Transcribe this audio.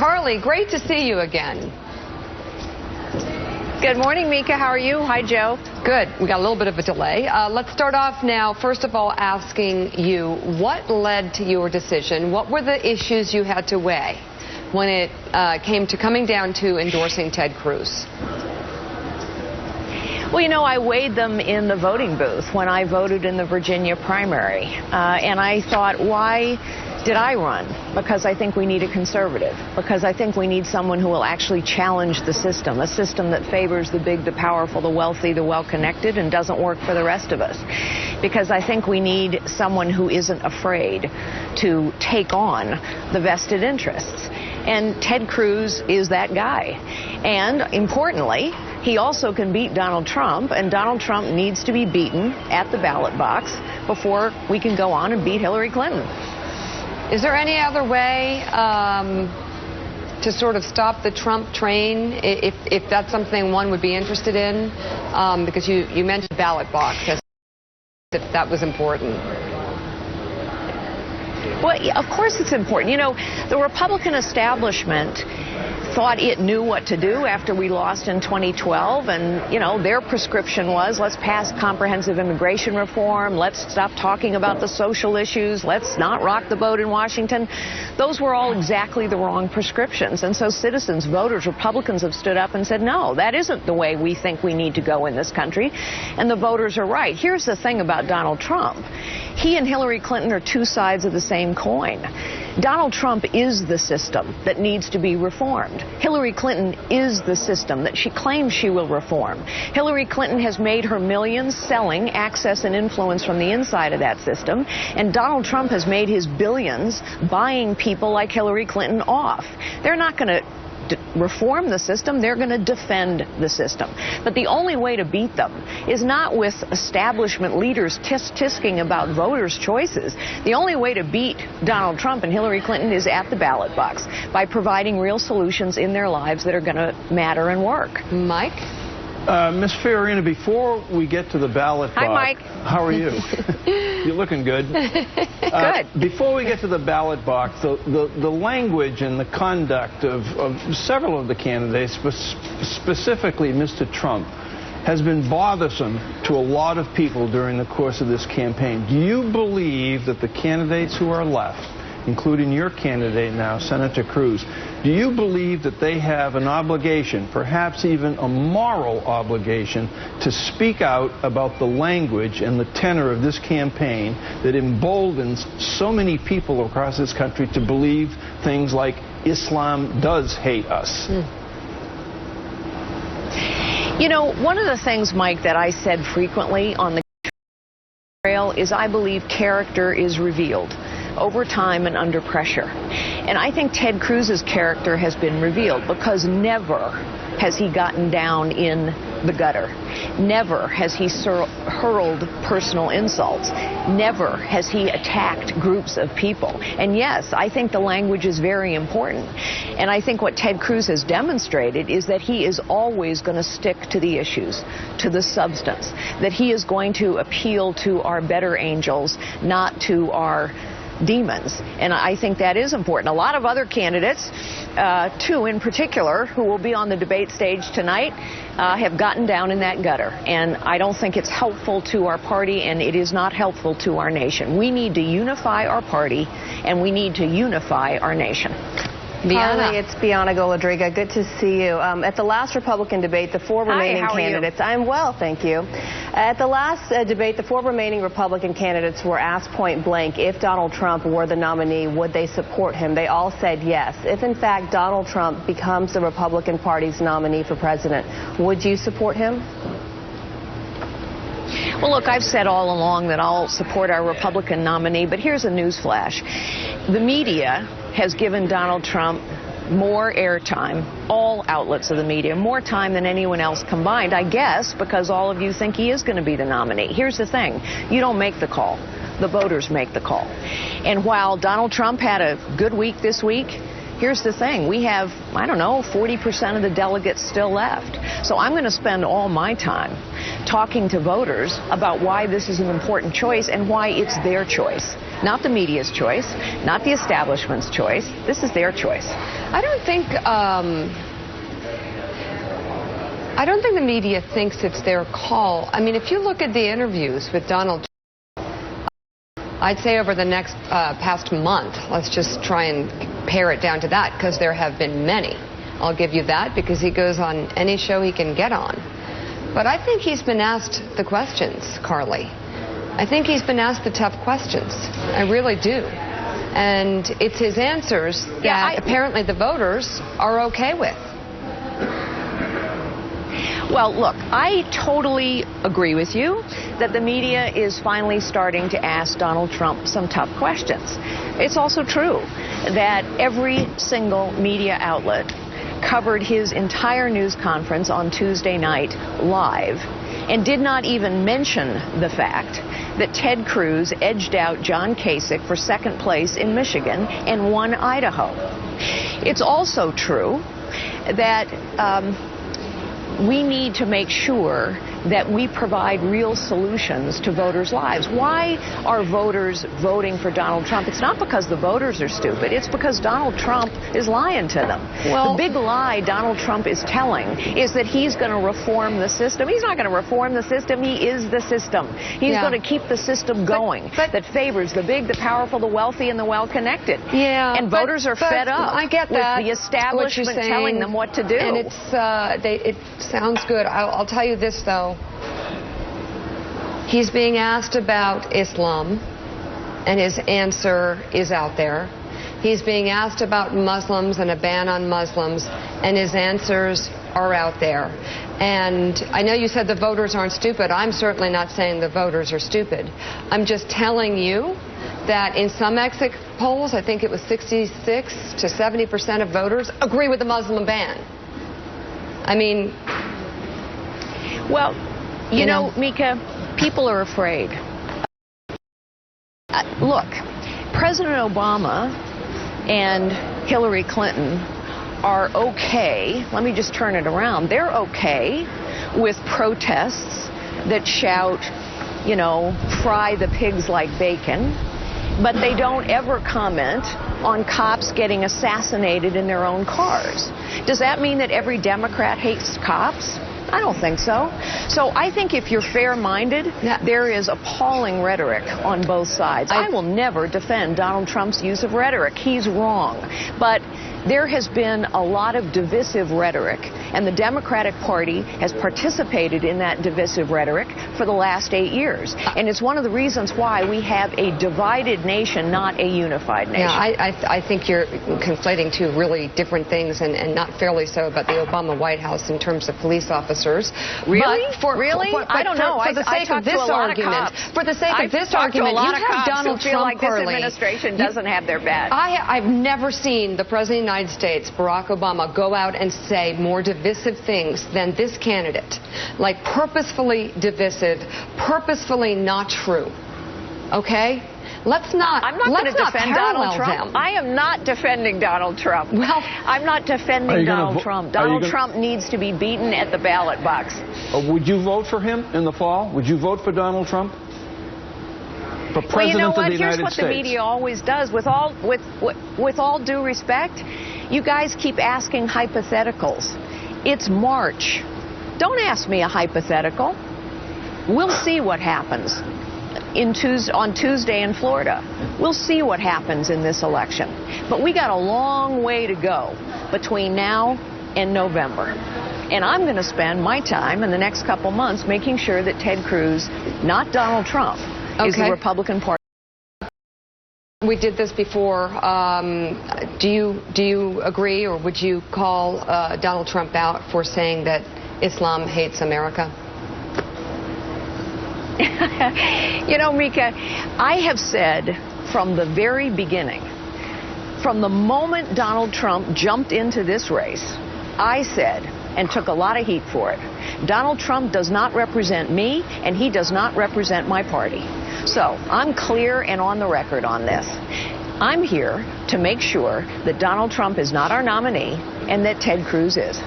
Carly, great to see you again. Good morning, Mika. How are you? Hi, Joe. Good. We got a little bit of a delay. Let's start off now, first of all, asking you what led to your decision? What were the issues you had to weigh when it came to coming down to endorsing Ted Cruz? Well, you know, I weighed them in the voting booth when I voted in the Virginia primary. And I thought, why did I run? Because I think we need a conservative. Because I think we need someone who will actually challenge the system, a system that favors the big, the powerful, the wealthy, the well-connected, and doesn't work for the rest of us. Because I think we need someone who isn't afraid to take on the vested interests. And Ted Cruz is that guy. And importantly, he also can beat Donald Trump, and Donald Trump needs to be beaten at the ballot box before we can go on and beat Hillary Clinton. Is there any other way to sort of stop the Trump train, if that's something one would be interested in? Because you mentioned ballot box as if that was important. Well, of course it's important. You know, the Republican establishment thought it knew what to do after we lost in 2012, and, you know, their prescription was, let's pass comprehensive immigration reform, let's stop talking about the social issues, let's not rock the boat in Washington. Those were all exactly the wrong prescriptions, and so citizens, voters, Republicans have stood up and said, no, that isn't the way we think we need to go in this country, and the voters are right. Here's the thing about Donald Trump. He and Hillary Clinton are two sides of the same coin. Donald Trump is the system that needs to be reformed. Hillary Clinton is the system that she claims she will reform. Hillary Clinton has made her millions selling access and influence from the inside of that system, and Donald Trump has made his billions buying people like Hillary Clinton off. They're not going to reform the system, they're going to defend the system. But the only way to beat them is not with establishment leaders tisk-tisking about voters' choices. The only way to beat Donald Trump and Hillary Clinton is at the ballot box, by providing real solutions in their lives that are going to matter and work. Mike? Ms. Fiorina, before we get to the ballot box... Hi, Mike. How are you? You're looking good. Good. Before we get to the ballot box, the language and the conduct of several of the candidates, specifically Mr. Trump, has been bothersome to a lot of people during the course of this campaign. Do you believe that the candidates who are left, including your candidate now, Senator Cruz, do you believe that they have an obligation, perhaps even a moral obligation, to speak out about the language and the tenor of this campaign that emboldens so many people across this country to believe things like Islam does hate us? You know, one of the things, Mike, that I said frequently on the trail is I believe character is revealed over time and under pressure. And I think Ted Cruz's character has been revealed because never has he gotten down in the gutter. Never has he hurled personal insults. Never has he attacked groups of people. And yes, I think the language is very important. And I think what Ted Cruz has demonstrated is that he is always going to stick to the issues, to the substance, that he is going to appeal to our better angels, not to our demons. And I think that is important. A lot of other candidates, two in particular, who will be on the debate stage tonight, have gotten down in that gutter. And I don't think it's helpful to our party, and it is not helpful to our nation. We need to unify our party, and we need to unify our nation. Carly, it's Bianna Goladriga. Good to see you. At the last Republican debate, the four remaining candidates... I'm well, thank you. At the last debate, the four remaining Republican candidates were asked point blank if Donald Trump were the nominee, would they support him? They all said yes. If, in fact, Donald Trump becomes the Republican Party's nominee for president, would you support him? Well, look, I've said all along that I'll support our Republican nominee, but here's a newsflash. The media has given Donald Trump more airtime, all outlets of the media, more time than anyone else combined, I guess, because all of you think he is going to be the nominee. Here's the thing. You don't make the call. The voters make the call. And while Donald Trump had a good week this week, here's the thing. We have, I don't know, 40% of the delegates still left. So I'm going to spend all my time talking to voters about why this is an important choice and why it's their choice. Not the media's choice, not the establishment's choice. This is their choice. I don't think the media thinks it's their call. I mean, if you look at the interviews with Donald Trump, I'd say over the next past month, let's just try and pare it down to that, because there have been many. I'll give you that, because he goes on any show he can get on. But I think he's been asked the questions, Carly. I think he's been asked the tough questions. I really do. And it's his answers that apparently the voters are okay with. Well, look, I totally agree with you that the media is finally starting to ask Donald Trump some tough questions. It's also true that every single media outlet covered his entire news conference on Tuesday night live and did not even mention the fact that Ted Cruz edged out John Kasich for second place in Michigan and won Idaho. It's also true that we need to make sure that we provide real solutions to voters' lives. Why are voters voting for Donald Trump? It's not because the voters are stupid. It's because Donald Trump is lying to them. Well, the big lie Donald Trump is telling is that he's going to reform the system. He's not going to reform the system. He is the system. He's going to keep the system going that favors the big, the powerful, the wealthy, and the well-connected. Yeah. And voters are fed up I get that, with the establishment telling them what to do. And it sounds good. I'll tell you this, though. He's being asked about Islam, and his answer is out there. He's being asked about Muslims and a ban on Muslims, and his answers are out there. And I know you said the voters aren't stupid. I'm certainly not saying the voters are stupid. I'm just telling you that in some exit polls, I think it was 66 to 70% of voters agree with the Muslim ban. I mean, well, you know, Mika, people are afraid. Look, President Obama and Hillary Clinton are okay. Let me just turn it around. They're okay with protests that shout, you know, fry the pigs like bacon, but they don't ever comment on cops getting assassinated in their own cars. Does that mean that every Democrat hates cops? I don't think so. So I think if you're fair-minded, there is appalling rhetoric on both sides. I will never defend Donald Trump's use of rhetoric. He's wrong. But there has been a lot of divisive rhetoric, and the Democratic Party has participated in that divisive rhetoric for the last 8 years. And it's one of the reasons why we have a divided nation, not a unified nation. Yeah, I think you're conflating two really different things, and not fairly so, about the Obama White House in terms of police officers. Really? I don't know. For the sake of this argument, you have Donald Trump, like this administration doesn't have their back. I've never seen the President of the United States, Barack Obama, go out and say more divisive things than this candidate. Like purposefully divisive, purposefully not true. Okay? I'm not going to defend Donald Trump. I am not defending Donald Trump. Well, I'm not defending Donald Trump. Donald Trump needs to be beaten at the ballot box. Would you vote for him in the fall? Would you vote for Donald Trump? For President well, you know what? of the United Here's what States. The media always does. With all due respect, you guys keep asking hypotheticals. It's March. Don't ask me a hypothetical. We'll see what happens on Tuesday in Florida. We'll see what happens in this election. But we got a long way to go between now and November. And I'm going to spend my time in the next couple months making sure that Ted Cruz, not Donald Trump, is the Republican Party. We did this before. Do you agree, or would you call Donald Trump out for saying that Islam hates America? You know, Mika, I have said from the very beginning, from the moment Donald Trump jumped into this race, I said, and took a lot of heat for it, Donald Trump does not represent me, and he does not represent my party. So I'm clear and on the record on this. I'm here to make sure that Donald Trump is not our nominee and that Ted Cruz is.